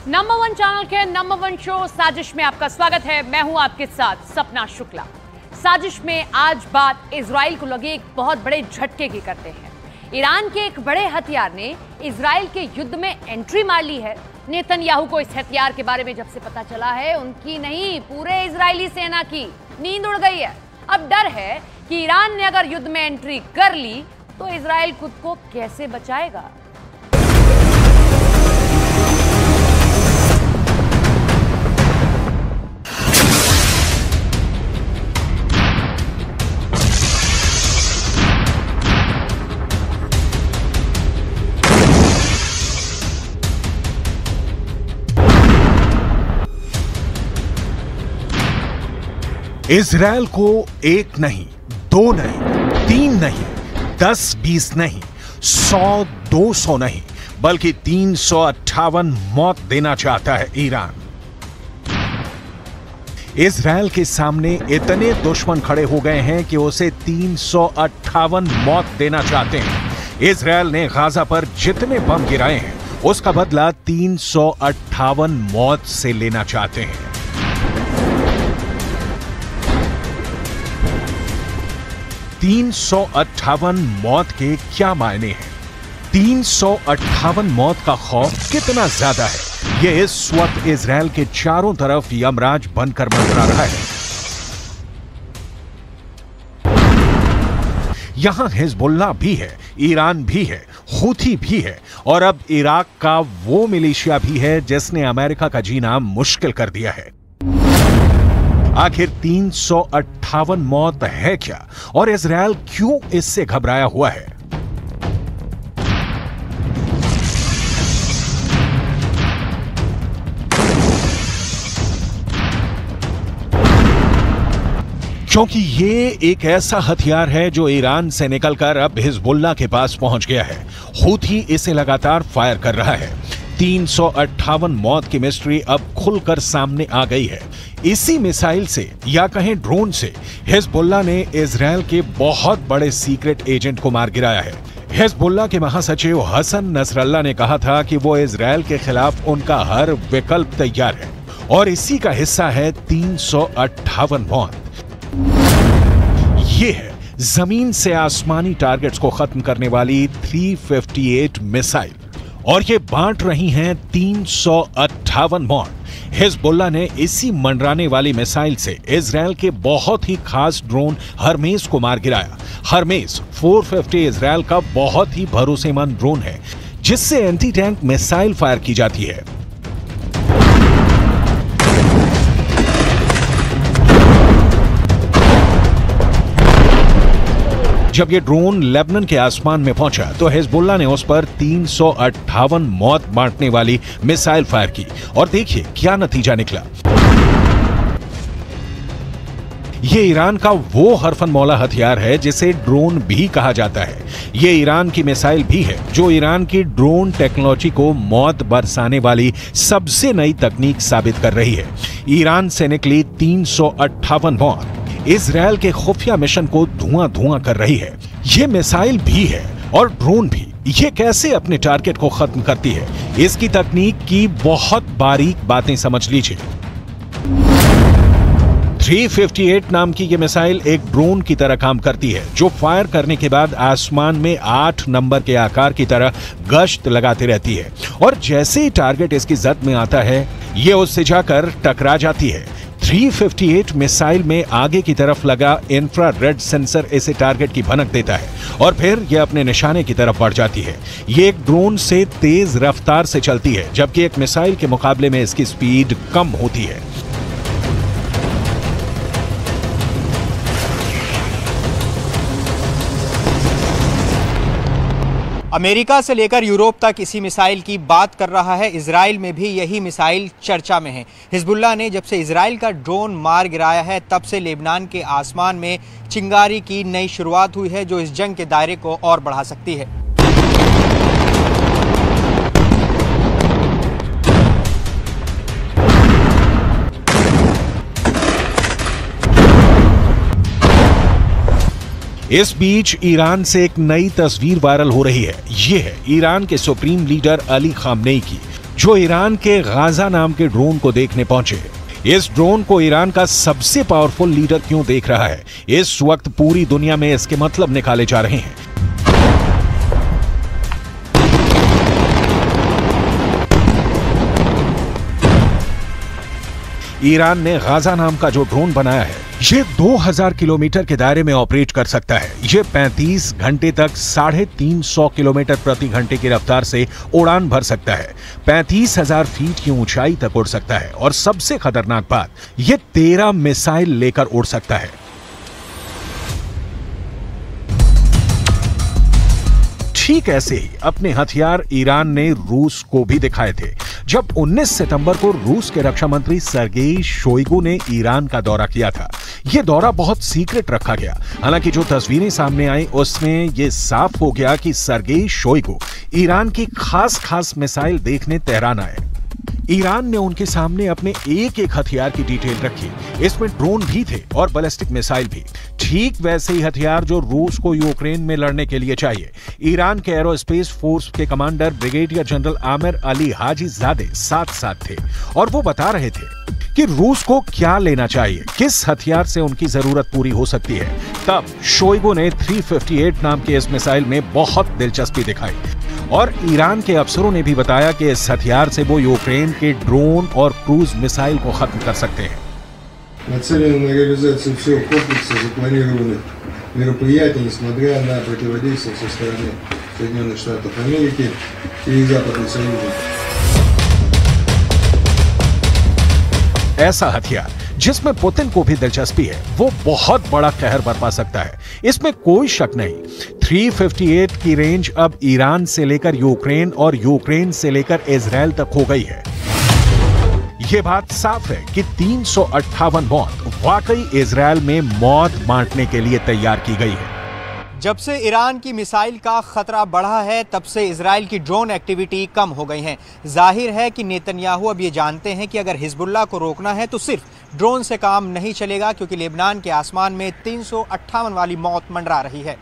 Number 1 channel के number 1 show साजिश में आपका स्वागत है। मैं हूं आपके साथ सपना शुक्ला। साजिश में आज बात इजराइल को लगे एक बहुत बड़े झटके की करते हैं। ईरान के एक बड़े हथियार ने इजराइल के युद्ध में एंट्री मार ली है। नेतन्याहू को इस हथियार के बारे में जब से पता चला है, उनकी नहीं पूरे इजरायली सेना की नींद उड़ गई है। अब डर है कि ईरान ने अगर युद्ध में एंट्री कर ली तो इजराइल खुद को कैसे बचाएगा। इजराइल को 1 नहीं, 2 नहीं, 3 नहीं, 10-20 नहीं, 100-200 नहीं, बल्कि 358 मौत देना चाहता है ईरान। इजराइल के सामने इतने दुश्मन खड़े हो गए हैं कि उसे 358 मौत देना चाहते हैं। इजराइल ने गाजा पर जितने बम गिराए हैं उसका बदला 358 मौत से लेना चाहते हैं। 358 मौत के क्या मायने हैं? 358 मौत का खौफ कितना ज्यादा है, यह इस वक्त इजराइल के चारों तरफ यमराज बनकर मंडरा रहा है। यहां हिजबुल्लाह भी है, ईरान भी है, हूथी भी है और अब इराक का वो मिलिशिया भी है जिसने अमेरिका का जीना मुश्किल कर दिया है। आखिर 358 मौत है क्या और इजराइल क्यों इससे घबराया हुआ है? क्योंकि ये एक ऐसा हथियार है जो ईरान से निकलकर अब हिजबुल्लाह के पास पहुंच गया है। हूथी इसे लगातार फायर कर रहा है। 358 मौत की मिस्ट्री अब खुलकर सामने आ गई है। इसी मिसाइल से या कहें ड्रोन से हिजबुल्लाह ने इजराइल के बहुत बड़े सीक्रेट एजेंट को मार गिराया है। हिजबुल्लाह के महासचिव हसन नसरल्लाह ने कहा था कि वो इजराइल के खिलाफ उनका हर विकल्प तैयार है और इसी का हिस्सा है 358 मौत। ये है जमीन से आसमानी टारगेट्स को खत्म करने वाली 358 मिसाइल और ये बांट रही हैं 358 मौत। हिजबुल्लाह ने इसी मंडराने वाली मिसाइल से इजराइल के बहुत ही खास ड्रोन हरमेस को मार गिराया। हरमेस 450 इजराइल का बहुत ही भरोसेमंद ड्रोन है जिससे एंटी टैंक मिसाइल फायर की जाती है। जब ये ड्रोन लेबनान के आसमान में पहुंचा तो हिजबुल्लाह ने उस पर 358 मौत बांटने वाली मिसाइल फायर की और देखिए क्या नतीजा निकला। ये ईरान का वो हरफन मौला हथियार है जिसे ड्रोन भी कहा जाता है। ये ईरान की मिसाइल भी है जो ईरान की ड्रोन टेक्नोलॉजी को मौत बरसाने वाली सबसे नई तकनीक साबित कर रही है। ईरान से निकली 358 मौत इजराइल के खुफिया मिशन को धुआं धुआं कर रही है। ये मिसाइल भी है और ड्रोन भी। ये कैसे अपने टारगेट को खत्म करती है, इसकी तकनीक की बहुत बारीक बातें समझ लीजिए। 358 नाम की ये मिसाइल एक ड्रोन की तरह काम करती है जो फायर करने के बाद आसमान में 8 नंबर के आकार की तरह गश्त लगाती रहती है और जैसे ही टारगेट इसकी जद में आता है ये उससे जाकर टकरा जाती है। 358 मिसाइल में आगे की तरफ लगा इंफ्रारेड सेंसर इसे टारगेट की भनक देता है और फिर यह अपने निशाने की तरफ बढ़ जाती है। ये एक ड्रोन से तेज रफ्तार से चलती है जबकि एक मिसाइल के मुकाबले में इसकी स्पीड कम होती है। अमेरिका से लेकर यूरोप तक इसी मिसाइल की बात कर रहा है। इजराइल में भी यही मिसाइल चर्चा में है। हिजबुल्लाह ने जब से इजराइल का ड्रोन मार गिराया है तब से लेबनान के आसमान में चिंगारी की नई शुरुआत हुई है जो इस जंग के दायरे को और बढ़ा सकती है। इस बीच ईरान से एक नई तस्वीर वायरल हो रही है। ये है ईरान के सुप्रीम लीडर अली खामनेई की। जो ईरान के गाजा नाम के ड्रोन को देखने पहुंचे। इस ड्रोन को ईरान का सबसे पावरफुल लीडर क्यों देख रहा है, इस वक्त पूरी दुनिया में इसके मतलब निकाले जा रहे हैं। ईरान ने गाजा नाम का जो ड्रोन बनाया है, ये 2000 किलोमीटर के दायरे में ऑपरेट कर सकता है। ये 35 घंटे तक 350 किलोमीटर प्रति घंटे की रफ्तार से उड़ान भर सकता है, 35,000 फीट की ऊंचाई तक उड़ सकता है और सबसे खतरनाक बात, ये 13 मिसाइल लेकर उड़ सकता है। ठीक ऐसे ही अपने हथियार ईरान ने रूस को भी दिखाए थे। जब 19 सितंबर को रूस के रक्षा मंत्री सर्गेई शोइगु ने ईरान का दौरा किया था। यह दौरा बहुत सीक्रेट रखा गया। हालांकि जो तस्वीरें सामने आई उसमें यह साफ हो गया कि सर्गेई शोइगु ईरान की खास मिसाइल देखने तेहरान आए। ईरान ने उनके सामने अपने एक हथियार की डिटेल रखी। इसमें ड्रोन भी थे और बैलिस्टिक मिसाइल भी, ठीक वैसे ही हथियार जो रूस को यूक्रेन में लड़ने के लिए चाहिए। ईरान के एरोस्पेस फोर्स के commander brigadier general Amir Ali Hajizadeh साथ थे और वो बता रहे थे कि रूस को क्या लेना चाहिए, किस हथियार से उनकी जरूरत पूरी हो सकती है। तब शोइगु ने 358 नाम के इस मिसाइल में बहुत दिलचस्पी दिखाई और ईरान के अफसरों ने भी बताया कि इस हथियार से वो यूक्रेन के ड्रोन और क्रूज मिसाइल को खत्म कर सकते हैं। Нацелена на реализацию всего комплекса запланированных мероприятий, несмотря на противодействие со стороны Соединенных Штатов Америки и Западного Союза. ऐसा हथियार जिसमें पुतिन को भी दिलचस्पी है, वो बहुत बड़ा कहर बरपा सकता है, इसमें कोई शक नहीं। 358 की रेंज अब ईरान से लेकर यूक्रेन और यूक्रेन से लेकर इजराइल तक हो गई है। यह बात साफ है कि 358 मौत वाकई इजराइल में मौत बांटने के लिए तैयार की गई है। जब से ईरान की मिसाइल का खतरा बढ़ा है, तब से इजराइल की ड्रोन एक्टिविटी कम हो गई है। जाहिर है कि नेतन्याहू अब ये जानते हैं कि अगर हिजबुल्लाह को रोकना है तो सिर्फ ड्रोन से काम नहीं चलेगा, क्योंकि लेबनान के आसमान में 358 वाली मौत मंडरा रही है।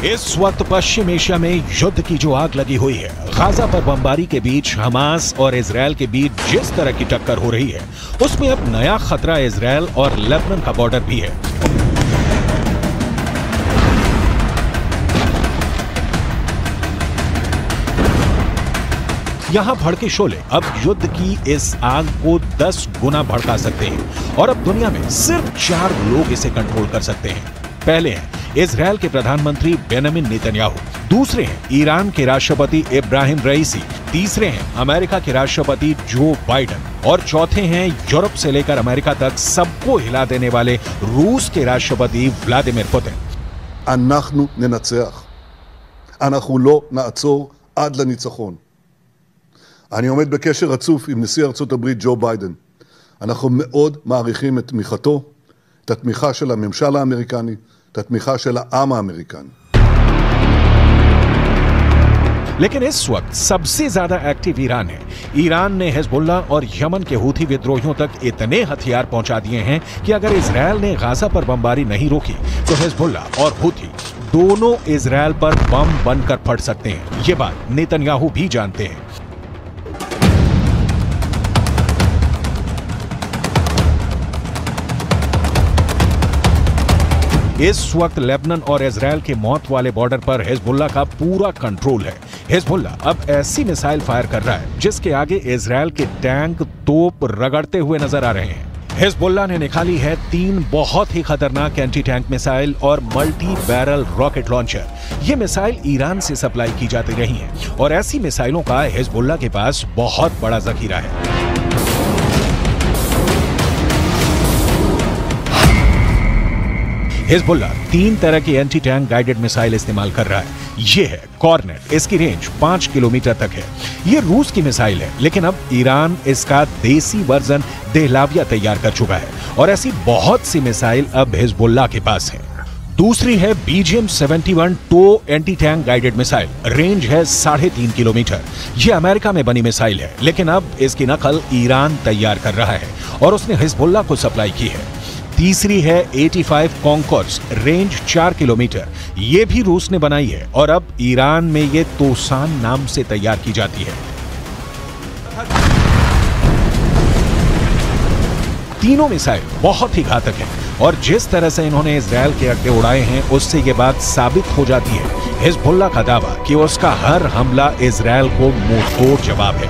इस वक्त पश्चिम एशिया में युद्ध की जो आग लगी हुई है, गाजा पर बमबारी के बीच हमास और इजराइल के बीच जिस तरह की टक्कर हो रही है, उसमें अब नया खतरा इजराइल और लेबनान का बॉर्डर भी है। यहां भड़के शोले अब युद्ध की इस आग को 10 गुना भड़का सकते हैं और अब दुनिया में सिर्फ 4 लोग इसे कंट्रोल कर सकते हैं। पहले हैं इजराइल के प्रधानमंत्री बेंजामिन नेतन्याहू, दूसरे हैं ईरान के राष्ट्रपति इब्राहिम रईसी, तीसरे हैं अमेरिका के राष्ट्रपति जो बाइडेन और चौथे हैं यूरोप से लेकर अमेरिका तक सबको हिला देने वाले रूस के राष्ट्रपति व्लादिमीर पुतिन। אנחנו ננצח. אנחנו לא נעצור עד לניצחון. אני עומד בקשר רצוף עם נשיא ארצות הברית ג'ו ביידן. אנחנו מאוד מעריכים את תמיכתו, את התמיכה של הממשל האמריקני, את התמיכה של העם האמריקני. लेकिन इस वक्त सबसे ज्यादा एक्टिव ईरान है। ईरान ने हिजबुल्लाह और यमन के हूथी विद्रोहियों तक इतने हथियार पहुंचा दिए हैं कि अगर इजराइल ने गाजा पर बमबारी नहीं रोकी तो हिजबुल्लाह और हूथी दोनों इजराइल पर बम बनकर फट सकते हैं। ये बात नेतन्याहू भी जानते हैं। इस वक्त लेबनान और इजराइल के मौत वाले बॉर्डर पर हिजबुल्लाह का पूरा कंट्रोल है। हिजबुल्लाह अब ऐसी मिसाइल फायर कर रहा है जिसके आगे इजराइल के टैंक तोप रगड़ते हुए नजर आ रहे हैं। हिजबुल्लाह ने निकाली है 3 बहुत ही खतरनाक एंटी टैंक मिसाइल और मल्टी बैरल रॉकेट लॉन्चर। ये मिसाइल ईरान से सप्लाई की जाती रही हैं और ऐसी मिसाइलों का हिजबुल्लाह के पास बहुत बड़ा जखीरा है। हिजबुल्लाह 3 तरह की एंटी टैंक गाइडेड मिसाइल इस्तेमाल कर रहा है। ये है कॉर्नेट, इसकी रेंज 5 किलोमीटर तक है। ये रूस की मिसाइल है, लेकिन अब ईरान इसका देसी वर्जन देहलाविया तैयार कर चुका है और ऐसी बहुत सी मिसाइल अब हिजबुल्लाह के पास है। दूसरी है BGM-71 टो anti tank guided missile, range है 3.5 किलोमीटर। ये अमेरिका में बनी मिसाइल है, लेकिन अब इसकी नकल ईरान तैयार कर रहा है और उसने हिजबुल्लाह को सप्लाई की है। तीसरी है 85 कॉन्कॉर्ड्स, रेंज 4 किलोमीटर। ये भी रूस ने बनाई है और अब ईरान में ये तोसान नाम से तैयार की जाती है। तीनों मिसाइल बहुत ही घातक हैं और जिस तरह से इन्होंने इजरायल के अड्डे उड़ाए हैं उससे ये बात साबित हो जाती है हिजबुल्लाह का दावा कि उसका हर हमला इजरायल को मुंहतोड़ जवाब है।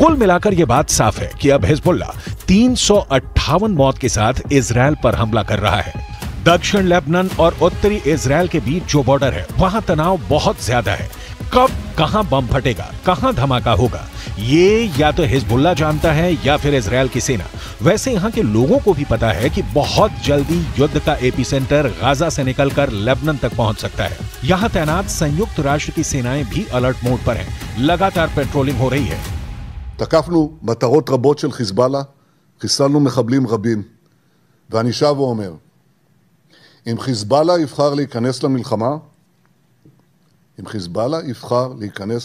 कुल मिलाकर यह बात साफ है कि अब हिजबुल्लाह 358 मौत के साथ इजरायल पर हमला कर रहा है। दक्षिण लेबनान और उत्तरी इजरायल के बीच जो बॉर्डर है वहां तनाव बहुत ज्यादा है। कब कहां बम फटेगा, कहां धमाका होगा, ये या तो हिजबुल्लाह जानता है या फिर इजरायल की सेना। वैसे यहां के लोगों को भी पता है कि बहुत जल्दी युद्ध का एपिसेंटर गाजा से निकलकर लेबनान तक पहुंच सकता है। यहां तैनात संयुक्त राष्ट्र की सेनाएं भी अलर्ट मोड पर हैं। लगातार पेट्रोलिंग हो रही है। תקפנו מטרות רבות של חיזבאללה, חיסלנו מחבלים רבים, ואני שב ואומר, אם חיזבאללה יבחר להיכנס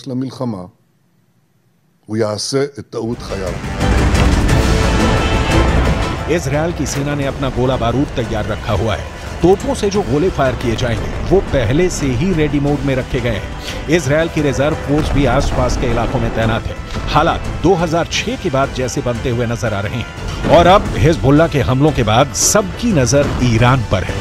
למלחמה, הוא יעשה את טעות חייו. इजरायल की सेना ने अपना गोला बारूद तैयार रखा हुआ है। तोपों से जो गोले फायर किए जाएंगे वो पहले से ही रेडी मोड में रखे गए हैं। इजरायल की रिजर्व फोर्स भी आसपास के इलाकों में तैनात है। हालात 2006 के बाद जैसे बनते हुए नजर आ रहे हैं और अब हिजबुल्लाह के हमलों के बाद सबकी नजर ईरान पर है।